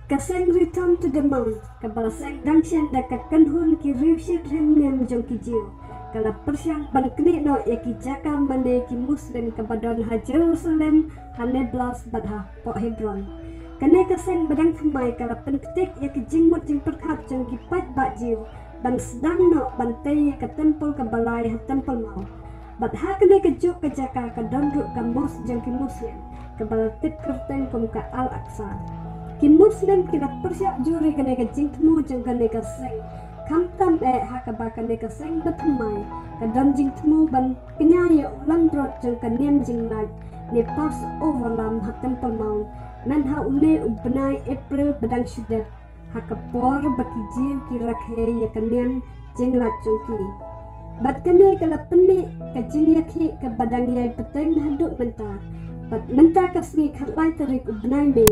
Kaseng return to the mount, kabalaseng dangshen da kakanhun ki rivshit hemnem jong ki jiu. Kala persyang ban kni no yaki jaka mane ki muslim kabadon ha Jerusalem haneblas badha po Hebron. Kane kaseng badang pemai kala penketik yaki jingmut jing perkap jong ki pat ba jiu. Ban sedang no bantai ke tempel ke balai ha tempel mau. Badha kane ke juk ke jaka ke donduk ke mus jong ki muslim. Ke balatit kerteng kum ke Al-Aqsa. Ki muslim kila persiap juri kane ke jing temu jong kane ke seng. Kam tam hakaba kane ke seng betumai. Ke don jing temu ban kenyaya ulang drot jong ke niam jing lai. Ni pas overlam ha tempel mau. Men ha ule ubnai April bedang syudet. Hakapor baki jiu kira khe ya kanian jing la jongki. Bat kane kala peni ke jing yakhi ke badang yai peteng haduk mentah. Bat mentah kasni khalai tarik ubnai me.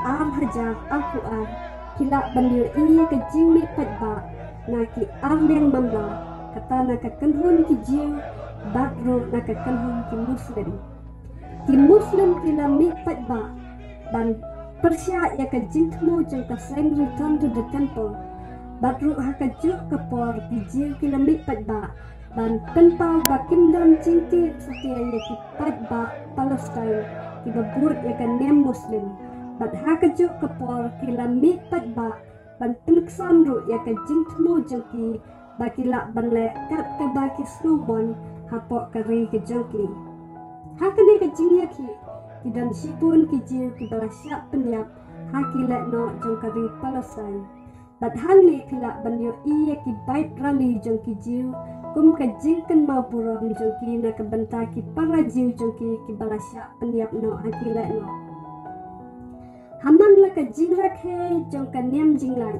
Ar hajar aku ar kila bandir iya ke jing me patba na ki ar yang mamla kata na ke kanhun ki jiu badro na ke kanhun ki muslim kila me patba ban persya ya ke jing temu jeng ke seng return to the temple badro ha ke juk ke por ki jiu kila me patba ban penpau bakim dan cinti setia ya ki patba Palestine ki babur ya ke nem muslim. Bat hakajuk kepor kila mi patba ban peleksan ru ya ke jing temu jengki bakila ban lekat ke baki snowbon hapok kari ke jengki. Hakane ke jing yaki kidan sipun ki jiu ki bala syak penyap hakila no jeng kari Palestine. Bat hali kila ban yo iya ki bait rali jengki jiu kum ke jing kan mau buron jengki na ke bentaki para jiu jengki ki bala syak penyap no hakila no. Haman la ka jingrak he jong ka niam jinglai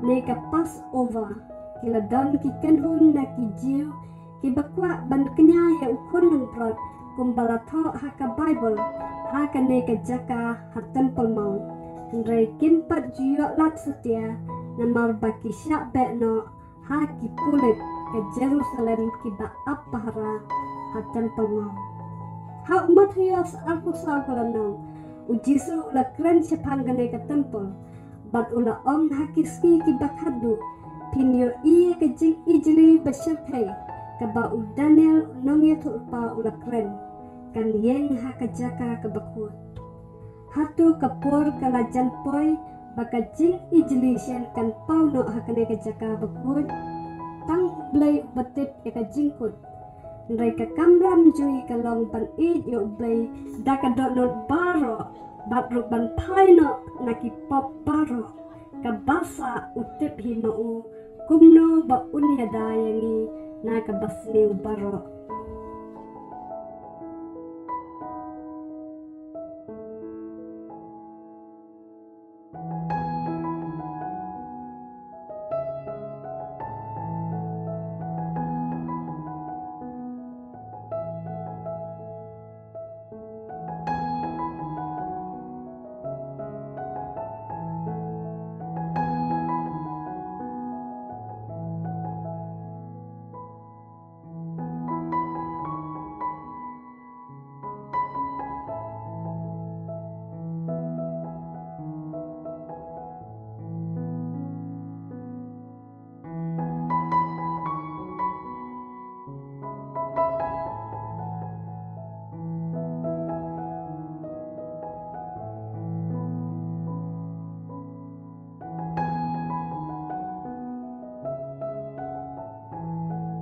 ne ka pass over kila don ki kenhun na ki jiu ki bakwa ban kenya ya ukun nan prot kumbala tho ha ka Bible ha ka ne ka jaka ha temple mau ndrai kin pat jiyo lat setia na mar baki syak be no ha ki pulit ke Jerusalem ki ba apahara ha temple mau ha umat hias aku sa kalanau ujisu la kren sepang gane ke temple bat ula om hakiski ki bakhadu pinyo iye ke jing ijli basyaphe ka ba u Daniel nongye tulpa ula kren kan yeng ha ka jaka ke bakut hatu kapor kala janpoi baka jing ijli shen kan pauno ha kane ke jaka bakut tang blai batit e ka jingkut ndai ka kamram jui ka long pan id yo blai daka dot baro batruk ban paino naki pop baro ka basa utip hino u kumno ba unya dayangi na ka basni baro